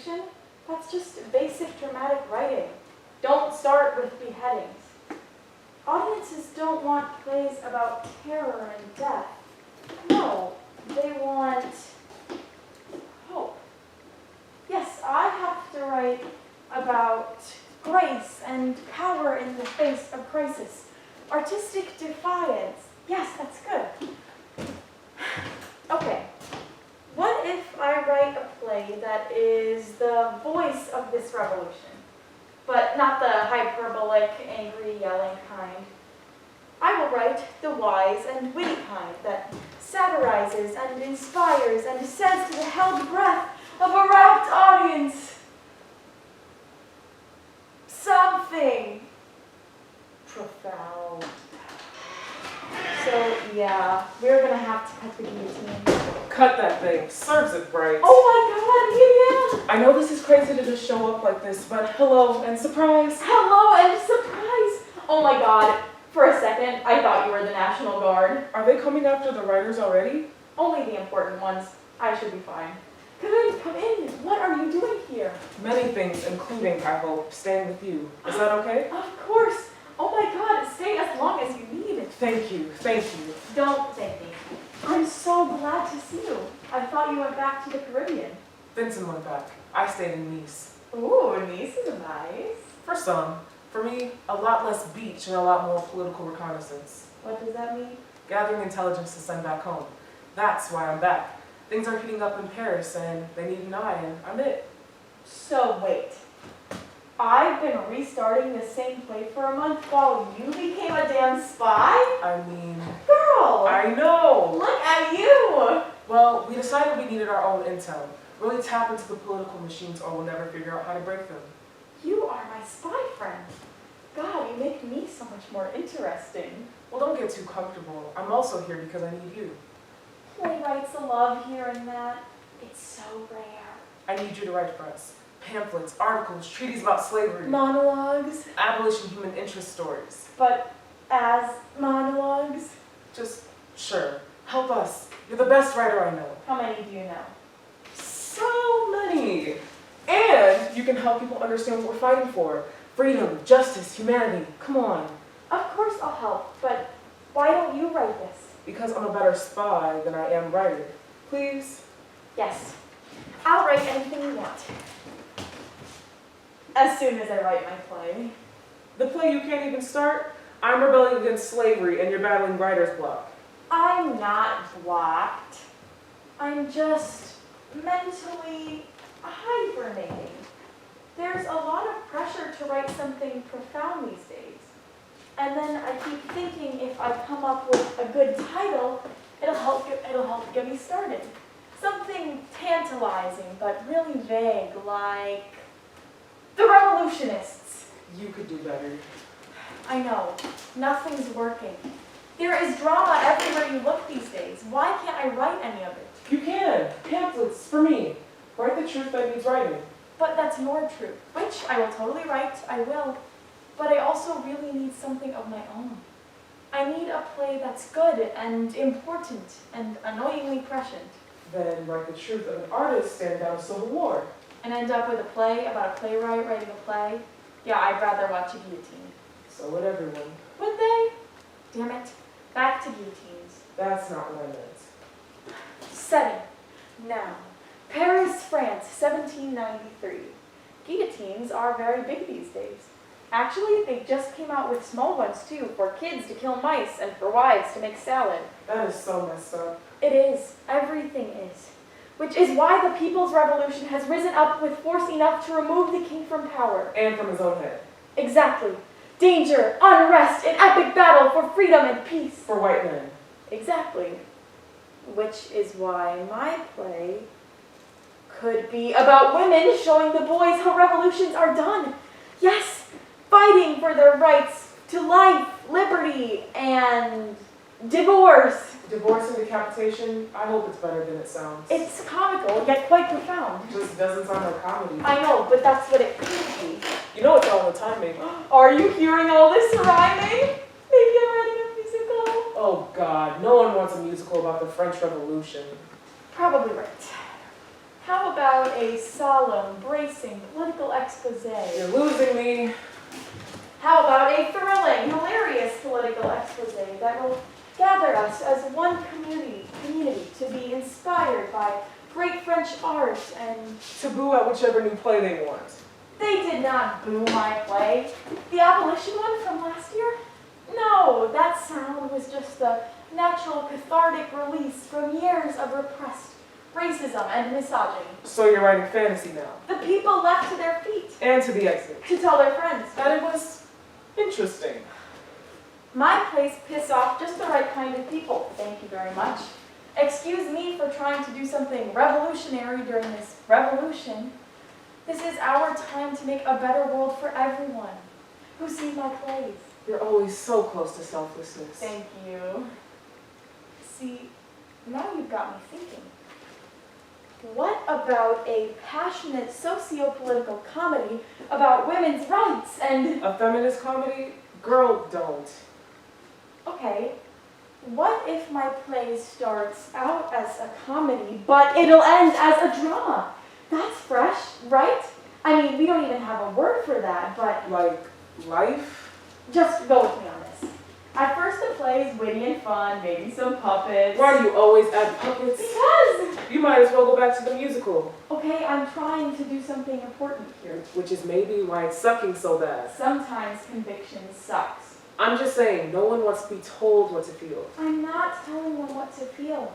Revolution? That's just basic dramatic writing. Don't start with beheadings. Audiences don't want plays about terror and death. No, they want hope. Yes, I have to write about grace and power in the face of crisis. Artistic defiance. Yes, that's good. Okay. What if I write a play that is the voice of this revolution, but not the hyperbolic, angry, yelling kind? I will write the wise and witty kind that satirizes and inspires and says to the held breath of a rapt audience, something profound. So, yeah, we're gonna have to cut the guillotine. Cut that thing. Serves it right. Oh my God, yeah! I know this is crazy to just show up like this, but hello and surprise. Hello and surprise! Oh my God, for a second, I thought you were the National Guard. Are they coming after the writers already? Only the important ones. I should be fine. Come in, come in. What are you doing here? Many things, including, I hope, staying with you. Is that okay? Of course. Oh my God, stay as long as you need. Thank you, thank you. Don't thank me. I'm so glad to see you. I thought you went back to the Caribbean. Vincent went back. I stayed in Nice. Ooh, Nice is nice. For some. For me, a lot less beach and a lot more political reconnaissance. What does that mean? Gathering intelligence to send back home. That's why I'm back. Things are heating up in Paris and they need an eye and I'm it. So wait. I've been restarting the same play for a month while you became a damn spy? I mean... Girl! I know! Look at you! Well, we decided we needed our own intel. Really tap into the political machines or we'll never figure out how to break them. You are my spy friend. God, you make me so much more interesting. Well, don't get too comfortable. I'm also here because I need you. Playwrights a love here and that. It's so rare. I need you to write for us. Pamphlets, articles, treaties about slavery. Monologues. Abolition human interest stories. But as monologues? Just, sure. Help us. You're the best writer I know. How many do you know? So many. And you can help people understand what we're fighting for. Freedom, justice, humanity. Come on. Of course I'll help, but why don't you write this? Because I'm a better spy than I am writer. Please? Yes. I'll write anything you want. As soon as I write my play. The play you can't even start? I'm rebelling against slavery and you're battling writer's block. I'm not blocked. I'm just mentally hibernating. There's a lot of pressure to write something profound these days. And then I keep thinking if I come up with a good title, it'll help get me started. Something tantalizing but really vague, like The Revolutionists. You could do better. I know, nothing's working. There is drama everywhere you look these days. Why can't I write any of it? You can. Pamphlets, for me. Write the truth that needs writing. But that's your truth, which I will totally write, I will. But I also really need something of my own. I need a play that's good and important and annoyingly prescient. Then write the truth of an artist standing down a civil war. And end up with a play about a playwright writing a play? Yeah, I'd rather watch a guillotine. So would everyone. Would they? Damn it. Back to guillotines. That's not what I meant. Setting. Now. Paris, France, 1793. Guillotines are very big these days. Actually, they just came out with small ones too, for kids to kill mice and for wives to make salad. That is so messed up. It is. Everything is. Which is why the People's Revolution has risen up with force enough to remove the king from power. And from his own head. Exactly. Danger, unrest, an epic battle for freedom and peace. For white men. Exactly. Which is why my play could be about women showing the boys how revolutions are done. Yes, fighting for their rights to life, liberty, and divorce. Divorce and decapitation, I hope it's better than it sounds. It's comical, yet quite profound. It just doesn't sound like comedy. I know, but that's what it could be. You know it's all the timing. Are you hearing all this rhyming? Maybe I'm writing a musical. Oh God, no one wants a musical about the French Revolution. Probably right. How How about a solemn, bracing political expose? You're losing me. How about a thrilling, hilarious political expose that will gather us as one community to be inspired by great French art and... To boo at whichever new play they want. They did not boo my play. The abolition one from last year? No, that sound was just a natural cathartic release from years of repressed racism and misogyny. So you're writing fantasy now. The people left to their feet And to the exit. to tell their friends. And it was interesting. My plays piss off just the right kind of people, thank you very much. Excuse me for trying to do something revolutionary during this revolution. This is our time to make a better world for everyone who sees my plays. You're always so close to selflessness. Thank you. See, now you've got me thinking. What about a passionate socio-political comedy about women's rights and... A feminist comedy? Girl, don't. Okay, what if my play starts out as a comedy, but it'll end as a drama? That's fresh, right? I mean, we don't even have a word for that, but... Like, life? Just go with me on this. At first the play is witty and fun, maybe some puppets. Why do you always add puppets? Because! You might as well go back to the musical. Okay, I'm trying to do something important here. Which is maybe why it's sucking so bad. Sometimes conviction sucks. I'm just saying, no one wants to be told what to feel. I'm not telling them what to feel.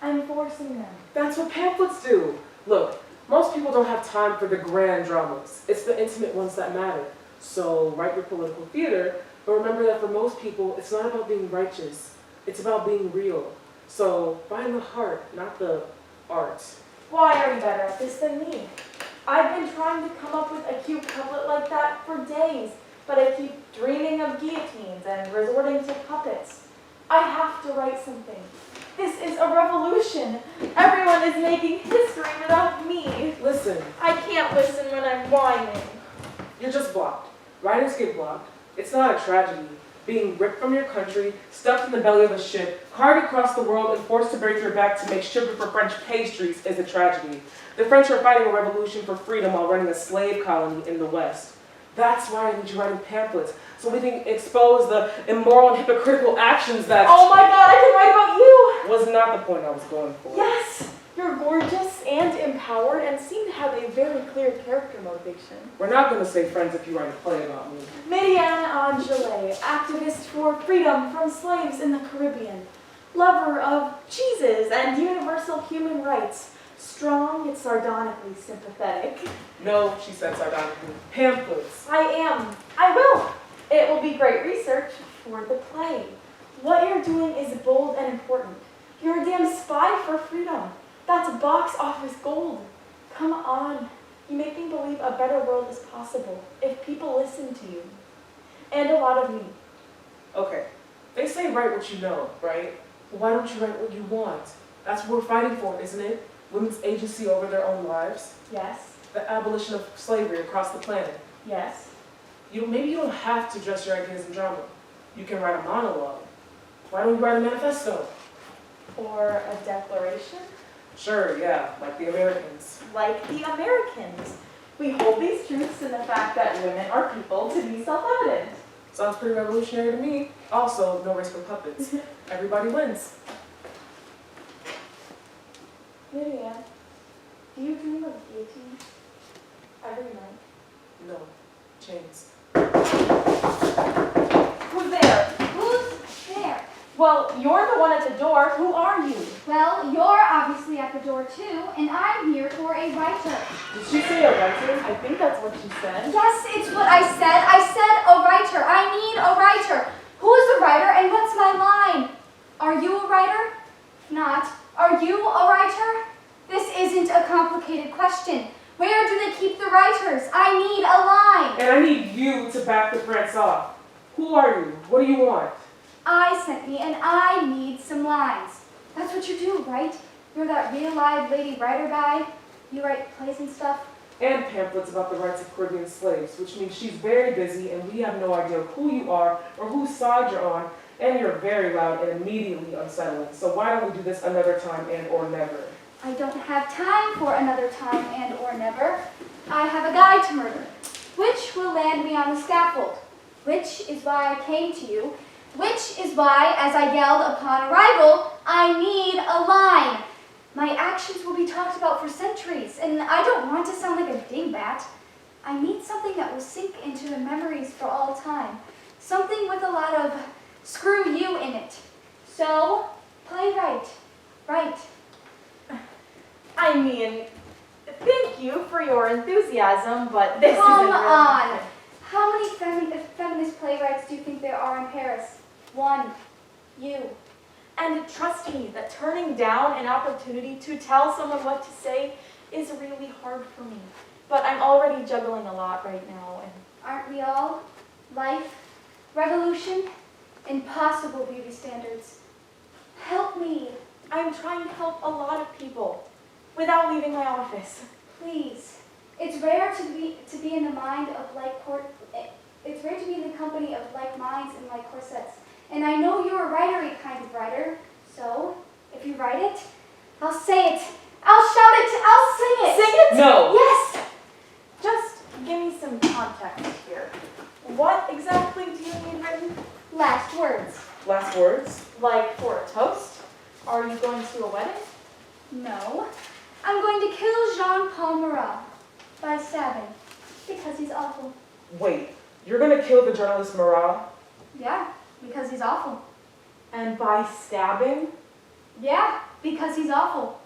I'm forcing them. That's what pamphlets do. Look, most people don't have time for the grand dramas. It's the intimate ones that matter. So write your political theater, but remember that for most people, it's not about being righteous. It's about being real. So find the heart, not the art. Why are you better at this than me? I've been trying to come up with a cute couplet like that for days, but I keep dreaming of guillotines and resorting to puppets. I have to write something. This is a revolution. Everyone is making history without me. Listen. I can't listen when I'm whining. You're just blocked. Writers get blocked. It's not a tragedy. Being ripped from your country, stuck in the belly of a ship, carried across the world and forced to break your back to make sugar for French pastries is a tragedy. The French are fighting a revolution for freedom while running a slave colony in the West. That's why I need you writing pamphlets, so we can expose the immoral and hypocritical actions that... Oh my God, I can write about you! Was not the point I was going for. Yes! You're gorgeous and empowered and seem to have a very clear character motivation. We're not going to say friends if you write a play about me. Marianne Angele, activist for freedom from slaves in the Caribbean. Lover of cheeses and universal human rights. Strong yet sardonically sympathetic. No, she said sardonically. Pamphlets. I am. I will. It will be great research for the play. What you're doing is bold and important. You're a damn spy for freedom. That's box office gold. Come on. You make me believe a better world is possible if people listen to you. And a lot of me. Okay. They say write what you know, right? Well, why don't you write what you want? That's what we're fighting for, isn't it? Women's agency over their own lives. Yes. The abolition of slavery across the planet. Yes. Maybe you don't have to dress your ideas in drama. You can write a monologue. Why don't you write a manifesto? Or a declaration? Sure, yeah, like the Americans. Like the Americans. We hold these truths in the fact that women are people to be self-evident. Sounds pretty revolutionary to me. Also, no race for puppets. Everybody wins. Lydia, do you dream of guillotine every night? No. Chains. Who's there? Who's there? Well, you're the one at the door. Who are you? Well, you're obviously at the door too, and I'm here for a writer. Did she say a writer? I think that's what she said. Yes, it's what I said. I said a writer. I need a writer. Who is a writer and what's my line? Are you a writer? Not. Are you a writer? This isn't a complicated question. Where do they keep the writers? I need a line. And I need you to back the France off. Who are you? What do you want? I sent me and I need some lines. That's what you do, right? You're that real live lady writer guy. You write plays and stuff. And pamphlets about the rights of Caribbean slaves, which means she's very busy and we have no idea who you are or whose side you're on, and you're very loud and immediately unsettling. So why don't we do this another time and or never? I don't have time for another time and or never. I have a guy to murder, which will land me on the scaffold, which is why I came to you, which is why, as I yelled upon arrival, I need a line. My actions will be talked about for centuries, and I don't want to sound like a dingbat. I need something that will sink into the memories for all time. Something with a lot of screw you in it. So, play right. Right. I mean, thank you for your enthusiasm, but this Come isn't really... on. How many feminist playwrights do you think there are in Paris? One. You. And trust me that turning down an opportunity to tell someone what to say is really hard for me. But I'm already juggling a lot right now. And Aren't we all? Life, revolution, impossible beauty standards. Help me, I'm trying to help a lot of people without leaving my office. please. It's rare to be in the mind of it's rare to be in the company of like minds and like corsets. And I know you're a writery kind of writer, so if you write it, I'll say it. I'll shout it. I'll sing it. Sing it? No! Yes. Just give me some context here. What exactly do you need written? Last words. Last words? Like for a toast? Are you going to a wedding? No. I'm going to kill Jean-Paul Marat by stabbing because he's awful. Wait, you're gonna kill the journalist Marat? Yeah, because he's awful. And by stabbing? Yeah, because he's awful.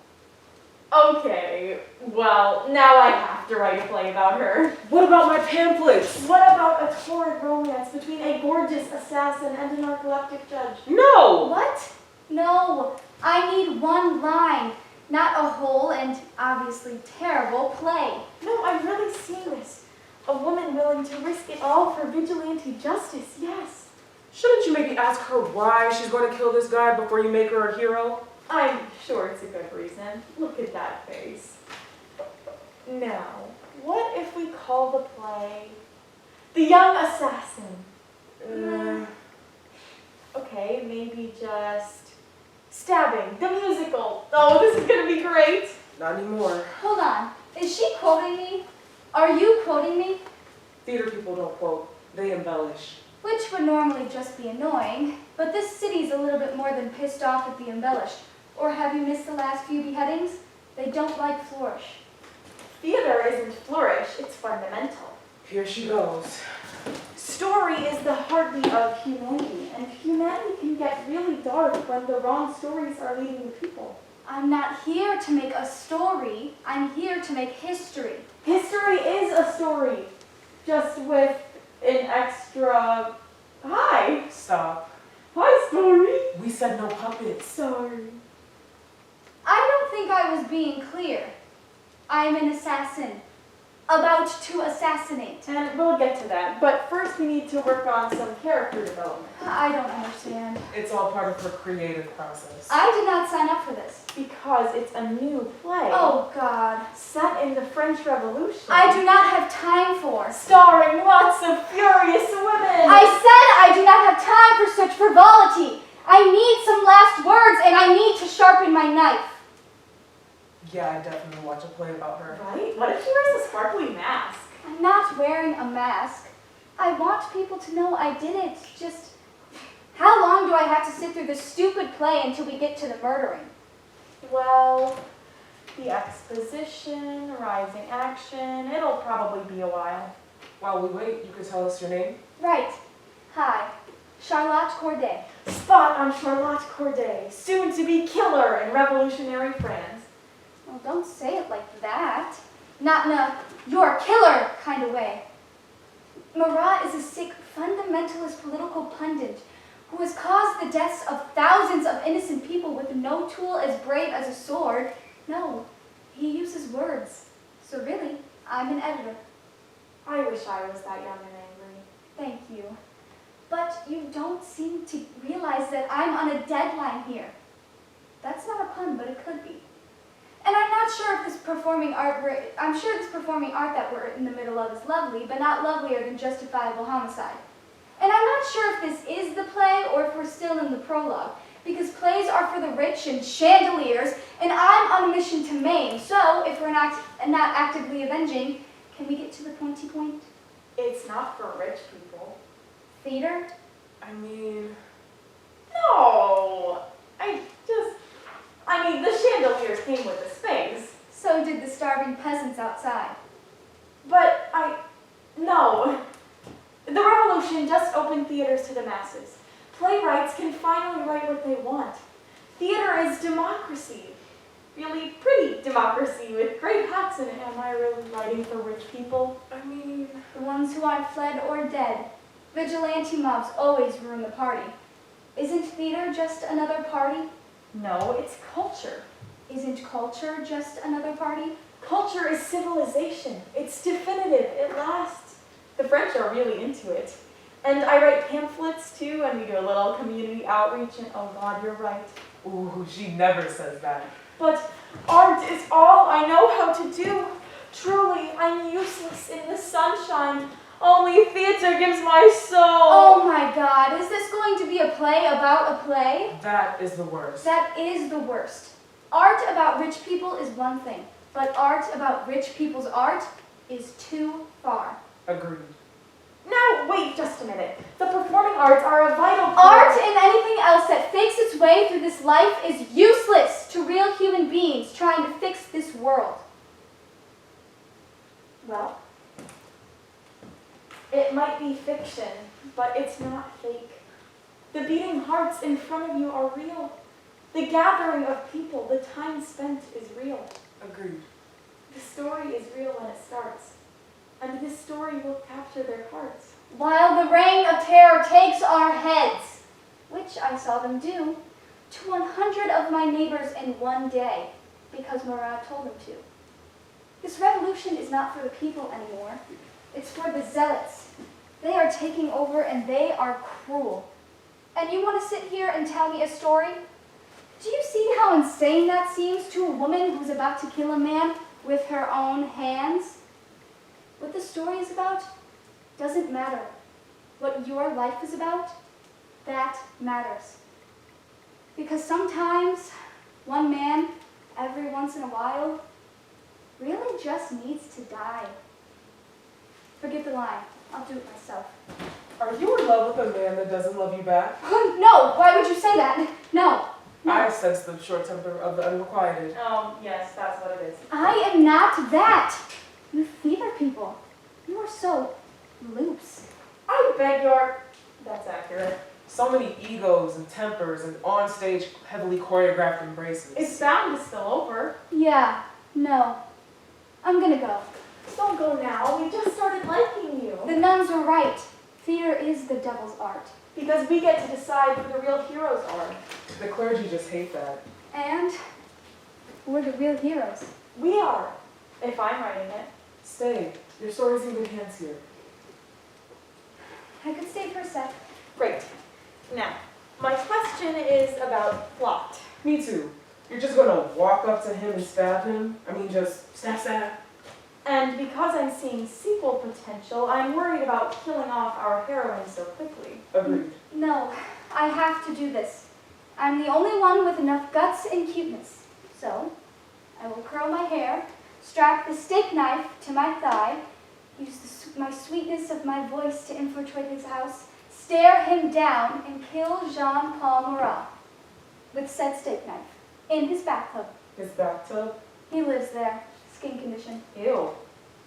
Okay, well, now I have to write a play about her. What about my pamphlets? What about a torrid romance between a gorgeous assassin and a narcoleptic judge? No! What? No, I need one line, not a whole and obviously terrible play. No, I'm really serious. A woman willing to risk it all for vigilante justice, yes. Shouldn't you maybe ask her why she's going to kill this guy before you make her a hero? I'm sure it's a good reason. Look at that face. Now, what if we call the play The Young Assassin? Okay, maybe just Stabbing, the musical. Oh, this is gonna be great. Not anymore. Hold on, is she quoting me? Are you quoting me? Theater people don't quote, they embellish. Which would normally just be annoying, but this city's a little bit more than pissed off at the embellished. Or have you missed the last few beheadings? They don't like flourish. Theater isn't flourish, it's fundamental. Here she goes. Story is the heartbeat of humanity, and humanity can get really dark when the wrong stories are leading the people. I'm not here to make a story, I'm here to make history. History is a story, just with an extra hi. Stop. Hi, story. We said no puppets. Sorry. I don't think I was being clear. I'm an assassin, about to assassinate. And we'll get to that, but first we need to work on some character development. I don't understand. It's all part of her creative process. I did not sign up for this. Because it's a new play. Oh, God. Set in the French Revolution. I do not have time for. Starring lots of furious women. I said I do not have time for such frivolity. I need some last words and I need to sharpen my knife. Yeah, I definitely watch a play about her. Right? What if she wears a sparkly mask? I'm not wearing a mask. I want people to know I did it. Just, how long do I have to sit through this stupid play until we get to the murdering? Well, the exposition, rising action, it'll probably be a while. While we wait, you can tell us your name? Right. Hi. Charlotte Corday. Spot on Charlotte Corday, soon to be killer in revolutionary France. Well, don't say it like that. Not in a you're a killer kind of way. Marat is a sick, fundamentalist political pundit who has caused the deaths of thousands of innocent people with no tool as brave as a sword. No, he uses words. So really, I'm an editor. I wish I was that young and angry. Thank you. But you don't seem to realize that I'm on a deadline here. That's not a pun, but it could be. And I'm not sure if this performing art, I'm sure this performing art that we're in the middle of is lovely, but not lovelier than justifiable homicide. And I'm not sure if this is the play or if we're still in the prologue, Because plays are for the rich and chandeliers, and I'm on a mission to maim. So, if we're not actively avenging, can we get to the pointy point? It's not for rich people. Theater? I mean, No, I mean, the chandeliers came with the space. So did the starving peasants outside. But no. The revolution just opened theaters to the masses. Playwrights can finally write what they want. Theater is democracy. Really pretty democracy with great hats in it. Am I really writing for rich people? I mean, The ones who aren't fled or dead. Vigilante mobs always ruin the party. Isn't theater just another party? No, it's culture. Isn't culture just another party? Culture is civilization. It's definitive. It lasts. The French are really into it. And I write pamphlets too, and we do a little community outreach, and oh God, you're right. ooh, she never says that. But art is all I know how to do. Truly, I'm useless in the sunshine. Only theater gives my soul. Oh my God, is this going to be a play about a play? That is the worst. That is the worst. Art about rich people is one thing, but art about rich people's art is too far. Agreed. Now, wait just a minute. The performing arts are a vital part. Art and anything else that fakes its way through this life is useless to real human beings trying to fix this world. Well, it might be fiction, but it's not fake. The beating hearts in front of you are real. The gathering of people, the time spent is real. Agreed. The story is real when it starts, and this story will capture their hearts. While the reign of terror takes our heads, which I saw them do, to 100 of my neighbors in one day, because Murat told them to. This revolution is not for the people anymore. It's for the zealots. They are taking over and they are cruel. And you want to sit here and tell me a story? Do you see how insane that seems to a woman who's about to kill a man with her own hands? What the story is about doesn't matter. What your life is about, that matters. Because sometimes one man, every once in a while, really just needs to die. Forget the line. I'll do it myself. Are you in love with a man that doesn't love you back? No, why would you say that? No. I sense the short temper of the unrequited. Yes, that's what it is. I am not that. You theater people, you are so loose. I beg your... That's accurate. So many egos and tempers and on-stage heavily choreographed embraces. It's bound to spill over. Yeah, no. I'm gonna go. Don't go now. We just started liking you. The nuns were right. Theater is the devil's art. Because we get to decide who the real heroes are. The clergy just hate that. And we're the real heroes. We are, if I'm writing it. Stay. Your story's in good hands here. I could stay for a sec. Great. Now, my question is about plot. Me too. You're just gonna walk up to him and stab him? I mean, just stab. And because I'm seeing sequel potential, I'm worried about killing off our heroine so quickly. Agreed. No, I have to do this. I'm the only one with enough guts and cuteness. So, I will curl my hair, strap the steak knife to my thigh, use my sweetness of my voice to infiltrate his house, stare him down, and kill Jean-Paul Marat with said steak knife in his bathtub. His bathtub? He lives there, skin condition. Ew.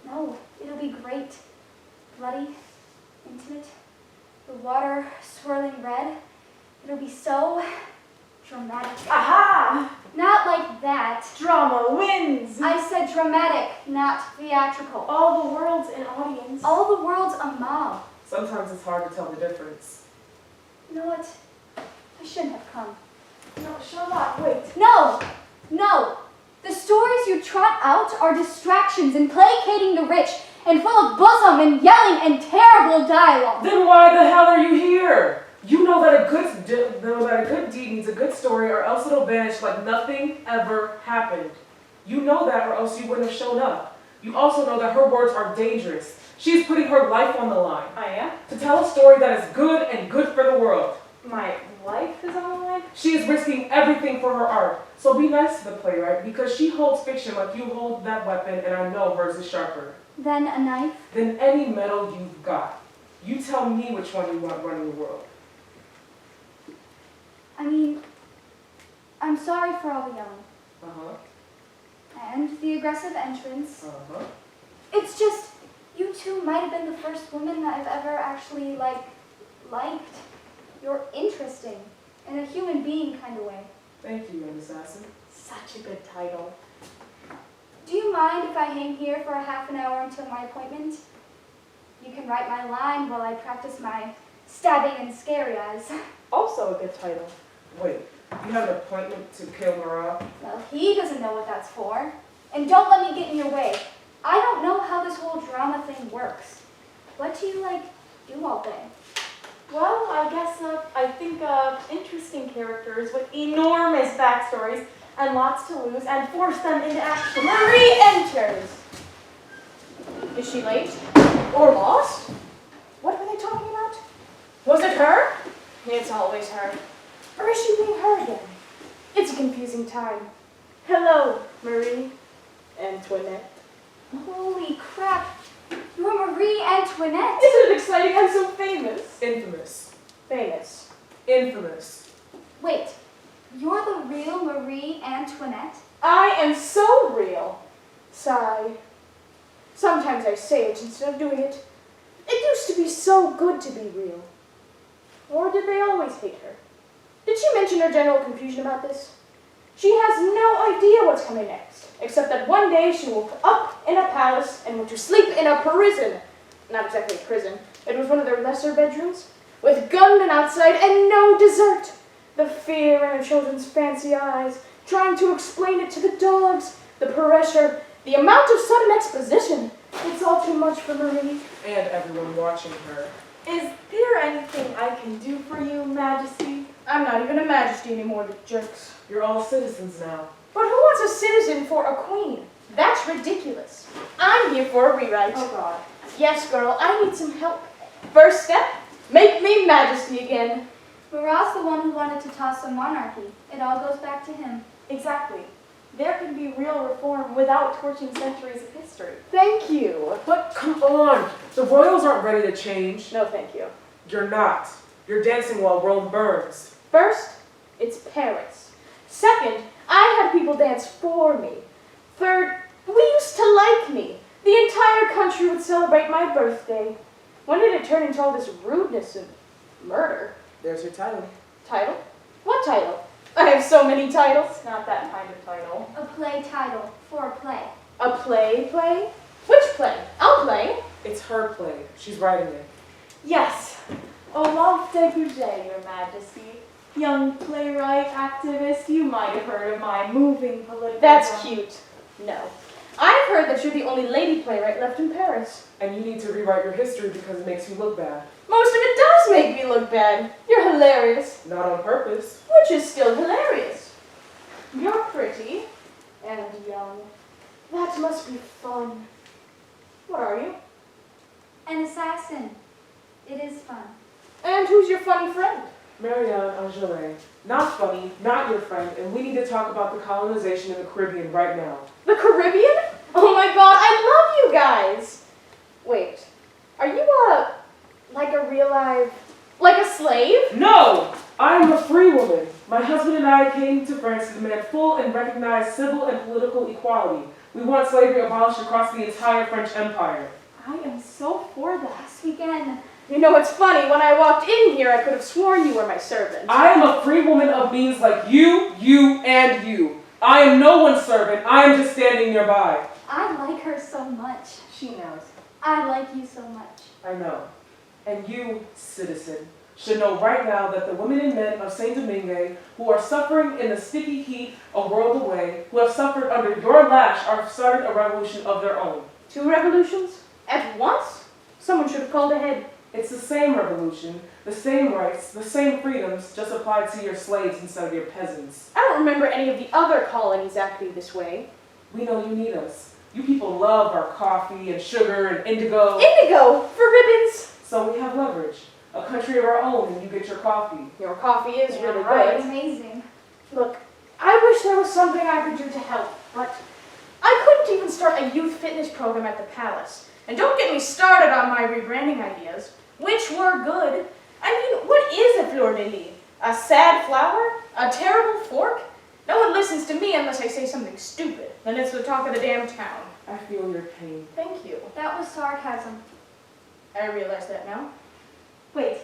No, it'll be great. Bloody, intimate, the water swirling red. It'll be so dramatic. Aha! Not like that. Drama wins! I said dramatic, not theatrical. All the world's an audience. All the world's a mob. Sometimes it's hard to tell the difference. You know what? I shouldn't have come. No, Charlotte, wait. No! No! The stories you trot out are distractions and placating the rich and full of bosom and yelling and terrible dialogue. Then why the hell are you here? You know that a good deed needs a good story, or else it'll vanish like nothing ever happened. You know that, or else you wouldn't have shown up. You also know that her words are dangerous. She's putting her life on the line I am? to tell a story that is good and good for the world. My life is on the line? she is risking everything for her art. So be nice to the playwright, because she holds fiction like you hold that weapon, and I know hers is sharper Then a knife? than any metal you've got. You tell me which one you want running the world. I mean, I'm sorry for all the yelling. And the aggressive entrance. It's just, you two might have been the first woman that I've ever actually, liked. You're interesting, in a human being kind of way. Thank you, young assassin. Such a good title. Do you mind if I hang here for a half an hour until my appointment? You can write my line while I practice my stabbing and scary eyes. Also a good title. Wait, you have an appointment to kill Marat? Well, he doesn't know what that's for. And don't let me get in your way. I don't know how this whole drama thing works. What do you, do all day? Well, I think interesting characters with enormous backstories and lots to lose and force them into action. Marie enters. Is she late? Or lost? What were they talking about? Was it her? It's always her. Or is she being her again? It's a confusing time. Hello, Marie Antoinette. Holy crap. You're Marie Antoinette. Isn't it exciting? I'm so famous. Infamous. Famous. Infamous. Wait, you're the real Marie Antoinette? I am so real. Sigh. Sometimes I say it instead of doing it. It used to be so good to be real. Or did they always hate her? Did she mention her general confusion about this? She has no idea what's coming next, except that one day she woke up in a palace and went to sleep in a prison. Not exactly a prison. It was one of their lesser bedrooms, with gunmen outside and no dessert. The fear in her children's fancy eyes, trying to explain it to the dogs, the pressure, the amount of sudden exposition. It's all too much for Marie. And everyone watching her. Is there anything I can do for you, Majesty? I'm not even a majesty anymore, you jerks. You're all citizens now. But who wants a citizen for a queen? That's ridiculous. I'm here for a rewrite. Oh God. Yes, girl, I need some help. First step, make me majesty again. Marat's the one who wanted to toss the monarchy. It all goes back to him. Exactly. There can be real reform without torching centuries of history. Thank you. But come on, the royals aren't ready to change. No, thank you. You're not. You're dancing while Rome burns. First, it's Paris. Second, I had people dance for me. Third, we used to like me. The entire country would celebrate my birthday. When did it turn into all this rudeness and murder? There's your title. Title? What title? I have so many titles. Not that kind of title. A play title for a play. A play? Which play? I'll play. It's her play. She's writing it. Yes. Olympe de Gouget, Your Majesty. Young playwright, activist, you might have heard of my moving political... That's cute. No. I've heard that you're the only lady playwright left in Paris. And you need to rewrite your history because it makes you look bad. Most of it does make me look bad. You're hilarious. Not on purpose. Which is still hilarious. You're pretty and young. That must be fun. What are you? An assassin. It is fun. And who's your funny friend? Marianne Angele. Not funny, not your friend, and we need to talk about the colonization in the Caribbean right now. The Caribbean? Oh my god, I love you guys! Wait, are you like a real life, like a slave? No! I'm a free woman. My husband and I came to France to demand full and recognized civil and political equality. We want slavery abolished across the entire French Empire. I am so for that. Yes, we can. You know, it's funny, when I walked in here, I could have sworn you were my servant. I am a free woman of means like you, and you. I am no one's servant. I am just standing nearby. I like her so much. She knows. I like you so much. I know. And you, citizen, should know right now that the women and men of Saint Domingue who are suffering in the sticky heat a world away, who have suffered under your lash, are starting a revolution of their own. 2 revolutions? At once? Someone should have called ahead. It's the same revolution, the same rights, the same freedoms, just applied to your slaves instead of your peasants. I don't remember any of the other colonies acting this way. We know you need us. You people love our coffee and sugar and indigo. Indigo! For ribbons! So we have leverage. A country of our own, and you get your coffee. Your coffee is Yeah, really right, good. amazing. Look, I wish there was something I could do to help, but I couldn't even start a youth fitness program at the palace. And don't get me started on my rebranding ideas, which were good. I mean, what is a fleur-de-lis? A sad flower? A terrible fork? No one listens to me unless I say something stupid. Then it's the talk of the damn town. I feel your pain. Thank you. That was sarcasm. I realize that now. Wait,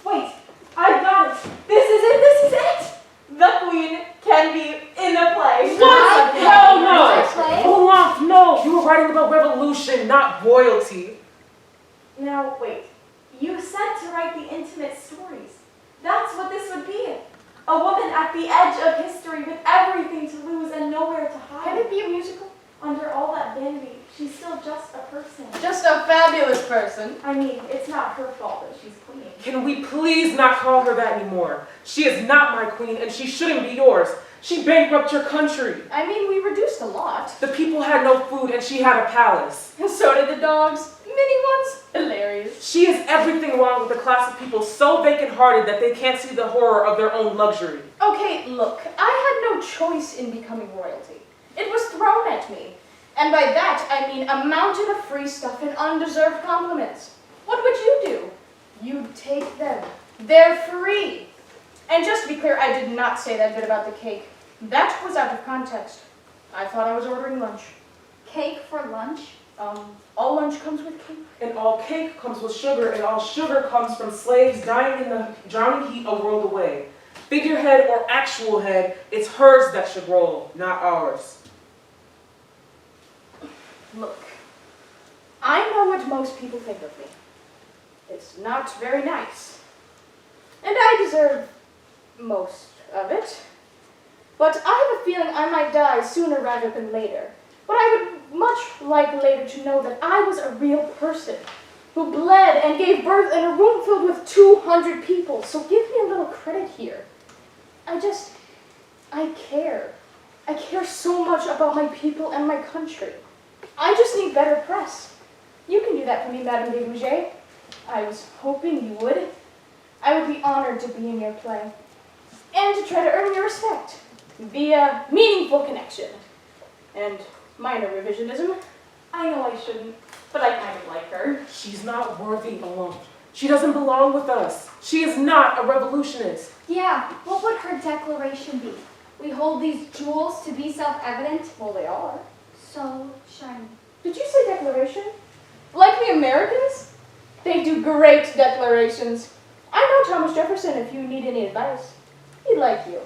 I got it. This is it. The queen can be in the play. What? Okay. Hell no! Let's play. Hold on, no! You were writing about revolution, not royalty. Now, wait. You said to write the intimate stories. That's what this would be. A woman at the edge of history with everything to lose and nowhere to hide. Can it be a musical? Under all that vanity, she's still just a person. Just a fabulous person. I mean, it's not her fault that she's queen. Can we please not call her that anymore? She is not my queen, and she shouldn't be yours. She bankrupted your country. I mean, we reduced a lot. The people had no food, and she had a palace. And so did the dogs. Mini ones. Hilarious. She is everything wrong with a class of people so vacant-hearted that they can't see the horror of their own luxury. Okay, look, I had no choice in becoming royalty. It was thrown at me. And by that, I mean a mountain of free stuff and undeserved compliments. What would you do? You'd take them. They're free. And just to be clear, I did not say that bit about the cake. That was out of context. I thought I was ordering lunch. Cake for lunch? All lunch comes with cake. And all cake comes with sugar, and all sugar comes from slaves dying in the drowning heat a world away. Figurehead or actual head, it's hers that should roll, not ours. Look, I know what most people think of me. It's not very nice. And I deserve most of it. But I have a feeling I might die sooner rather than later. But I would much like later to know that I was a real person who bled and gave birth in a room filled with 200 people. So give me a little credit here. I care. I care so much about my people and my country. I just need better press. You can do that for me, Madame de Gouget. I was hoping you would. I would be honored to be in your play. And to try to earn your respect via meaningful connection and minor revisionism. I know I shouldn't, but I kind of like her. She's not worthy alone. She doesn't belong with us. She is not a revolutionist. Yeah, what would her declaration be? We hold these jewels to be self-evident. Well, they are. So shiny. Did you say declaration? Like the Americans? They do great declarations. I know Thomas Jefferson if you need any advice. He'd like you.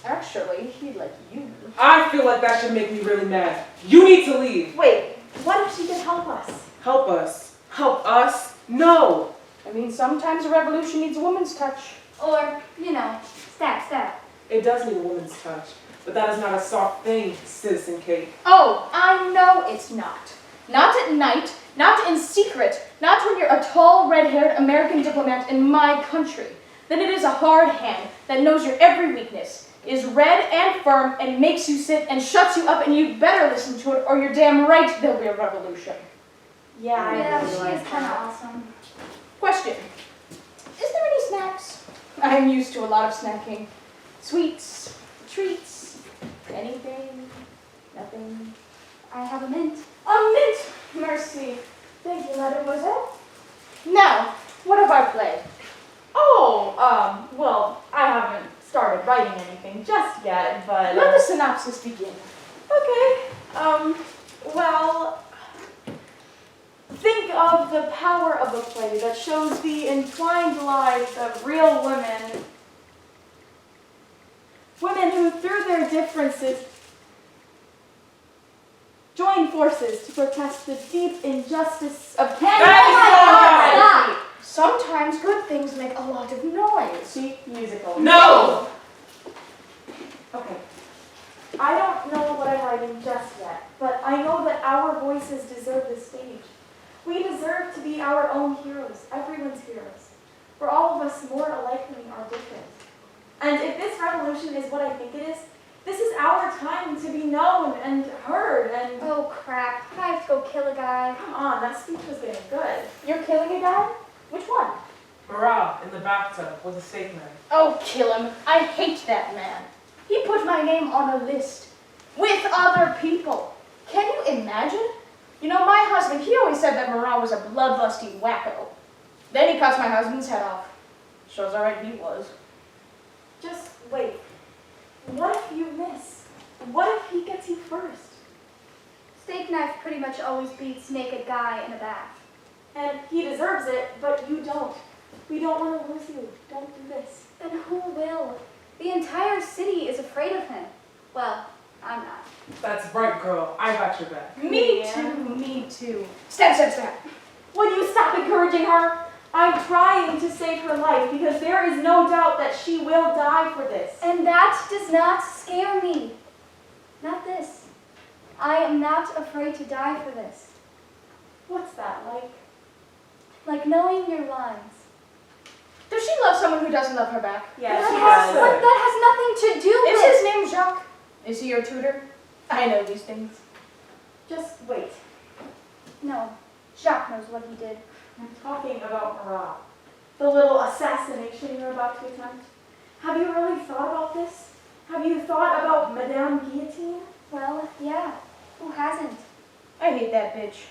Actually, he'd like you. I feel like that should make me really mad. You need to leave. Wait, what if she could help us? Help us. Help us? No. I mean, sometimes a revolution needs a woman's touch. Or, stab, stab. It does need a woman's touch, but that is not a soft thing, Citizen Kate. Oh, I know it's not. Not at night, not in secret, not when you're a tall, red-haired American diplomat in my country. Then it is a hard hand that knows your every weakness, is red and firm, and makes you sit and shuts you up, and you'd better listen to it, or you're damn right there'll be a revolution. Yeah, I Yeah, really she like is kind of that. awesome. Question. Is there any snacks? I'm used to a lot of snacking. Sweets, treats, anything, nothing. I have a mint. A mint! Mercy. Thank you, mademoiselle. Now, what have I played? Oh, well, I haven't started writing anything just yet, but... Let the synopsis begin. Okay, well, think of the power of a play that shows the entwined lives of real women. Women who, through their differences, join forces to protest the deep injustice of Stop! Sometimes good things make a lot of noise. See, musical. No! Okay. I don't know what I'm writing just yet, but I know that our voices deserve the stage. We deserve to be our own heroes, everyone's heroes. For all of us more alike than we are different. And if this revolution is what I think it is, this is our time to be known and heard and... Oh crap, I have to go kill a guy. Come on, that speech was getting good. You're killing a guy? Which one? Hurrah, in the bathtub with a steak knife. Oh, kill him. I hate that man. He put my name on a list with other people. Can you imagine? You know, my husband, he always said that Marat was a bloodlusty wacko. Then he cuts my husband's head off. Shows how right he was. Just wait. What if you miss? What if he gets you first? Steak knife pretty much always beats naked guy in a bath. And he deserves it, but you don't. We don't want to lose you. Don't do this. Then who will? The entire city is afraid of him. Well, I'm not. That's right, girl. I got your back. Me Yeah. too, me too. Step, step, step. Will you stop encouraging her? I'm trying to save her life because there is no doubt that she will die for this. And that does not scare me. Not this. I am not afraid to die for this. What's that like? Like knowing your lines. Does she love someone who doesn't love her back? Yeah, that she has, does. but that has nothing to do Is with his name Jacques? Is he your tutor? I know these things. Just wait. No, Jacques knows what he did. I'm talking about Marat. The little assassination you're about to attempt. Have you really thought about this? Have you thought about Madame Guillotine? Well, yeah. Who hasn't? I hate that bitch.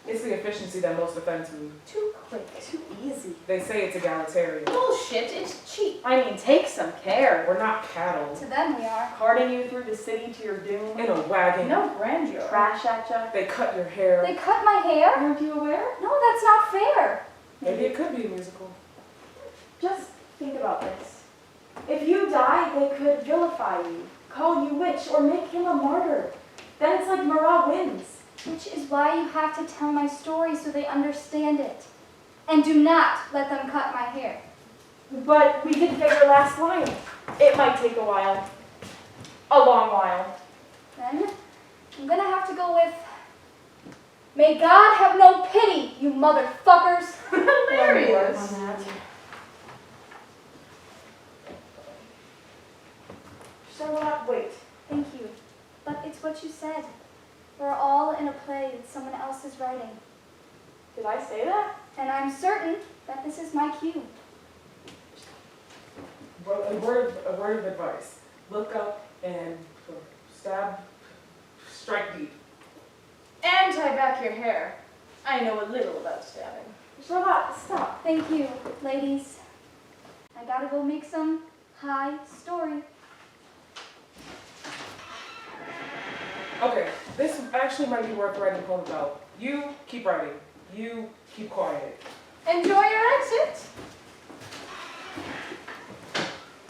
It's the efficiency that most offends me. Too quick. Too easy. They say it's egalitarian. Bullshit, it's cheap. I mean, take some care. We're not cattle. To them we are. Carting you through the city to your doom. In a wagon. No grandeur. Trash at ya. They cut your hair. They cut my hair? Aren't you aware? No, that's not fair. Maybe it could be a musical. Just think about this. If you die, they could vilify you, call you witch, or make him a martyr. Then it's like Marat wins. Which is why you have to tell my story so they understand it. And do not let them cut my hair. But we didn't get your last line. It might take a while. A long while. Then I'm gonna have to go with, may God have no pity, you motherfuckers. Hilarious. On that. Charlotte, wait. Thank you. But it's what you said. We're all in a play that someone else is writing. Did I say that? And I'm certain that this is my cue. A word of advice. Look up and stab, strike deep. And tie back your hair. I know a little about stabbing. Charlotte, stop. Thank you, ladies. I gotta go make some high story. Okay, this actually might be worth writing a poem about. You keep writing. You keep quiet. Enjoy your exit.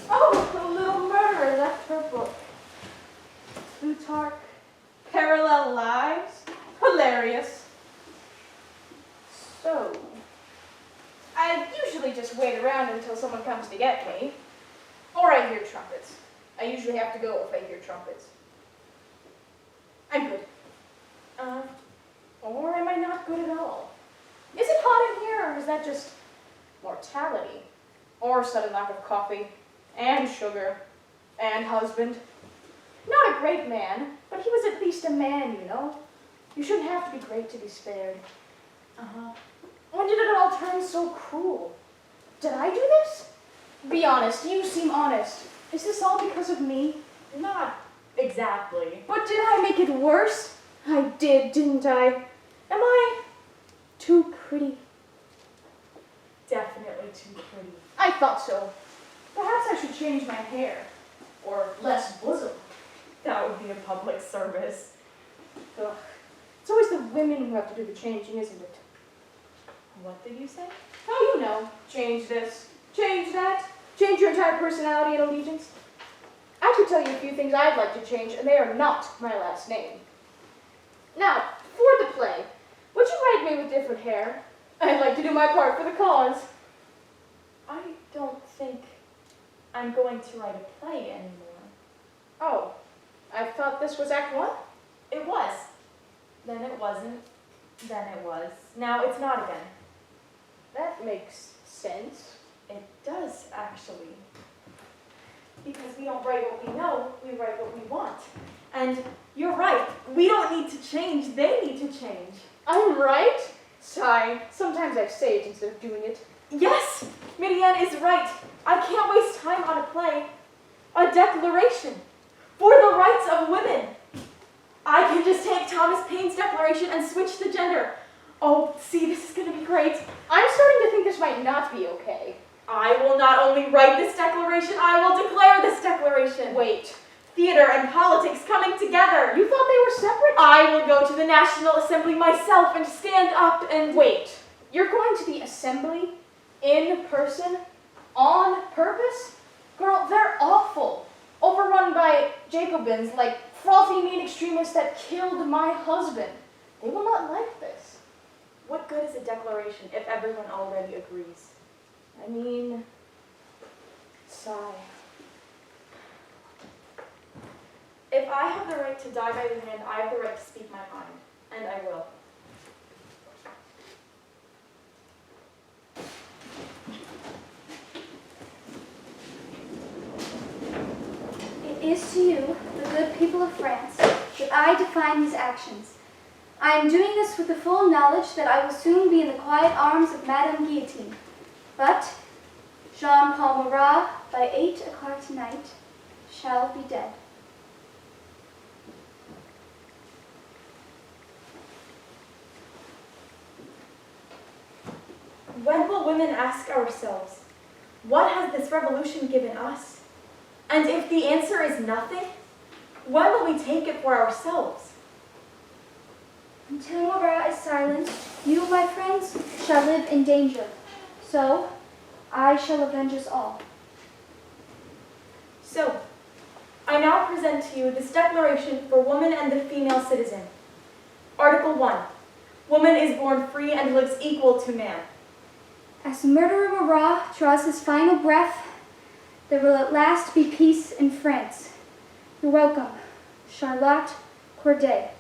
Oh, the little murderer left her book. Plutarch. Parallel lives. Hilarious. So, I usually just wait around until someone comes to get me. Or I hear trumpets. I usually have to go if I hear trumpets. I'm good. Or am I not good at all? Is it hot in here, or is that just mortality? Or sudden lack of coffee, and sugar, and husband? Not a great man, but he was at least a man, you know? You shouldn't have to be great to be spared. When did it all turn so cruel? Did I do this? Be honest, you seem honest. Is this all because of me? Not exactly. But did I make it worse? I did, didn't I? Am I too pretty? Definitely too pretty. I thought so. Perhaps I should change my hair. Or less bosom. That would be a public service. Ugh. It's always the women who have to do the changing, isn't it? What did you say? Oh, you know. Change this. Change that. Change your entire personality and allegiance. I could tell you a few things I'd like to change, and they are not my last name. Now, for the play, would you write me with different hair? I'd like to do my part for the cause. I don't think I'm going to write a play anymore. Oh, I thought this was Act 1? It was. Then it wasn't. Then it was. Now it's not again. That makes sense. It does, actually. Because we don't write what we know, we write what we want. And you're right. We don't need to change. They need to change. I'm right? Sigh. Sometimes I say it instead of doing it. Yes, Midian is right. I can't waste time on a play. A declaration for the rights of women. I can just take Thomas Paine's declaration and switch the gender. Oh, see, this is going to be great. I'm starting to think this might not be okay. I will not only write this declaration, I will declare this declaration. Wait, Theater and politics coming together. you thought they were separate? I will go to the National Assembly myself and stand up and Wait, you're going to the assembly in person on purpose? Girl, they're awful. Overrun by Jacobins like frothy mean extremists that killed my husband. They will not like this. What good is a declaration if everyone already agrees? I mean, sigh. If I have the right to die by the hand, I have the right to speak my mind, and I will. It is to you, the good people of France, that I define these actions. I am doing this with the full knowledge that I will soon be in the quiet arms of Madame Guillotine. But Jean-Paul Marat, by 8 o'clock tonight, shall be dead. When will women ask ourselves, what has this revolution given us? And if the answer is nothing, when will we take it for ourselves? Until Marat is silent, you, my friends, shall live in danger. So, I shall avenge us all. So, I now present to you this declaration for woman and the female citizen. Article 1. Woman is born free and lives equal to man. As murderer Marat draws his final breath, there will at last be peace in France. You're welcome, Charlotte Corday.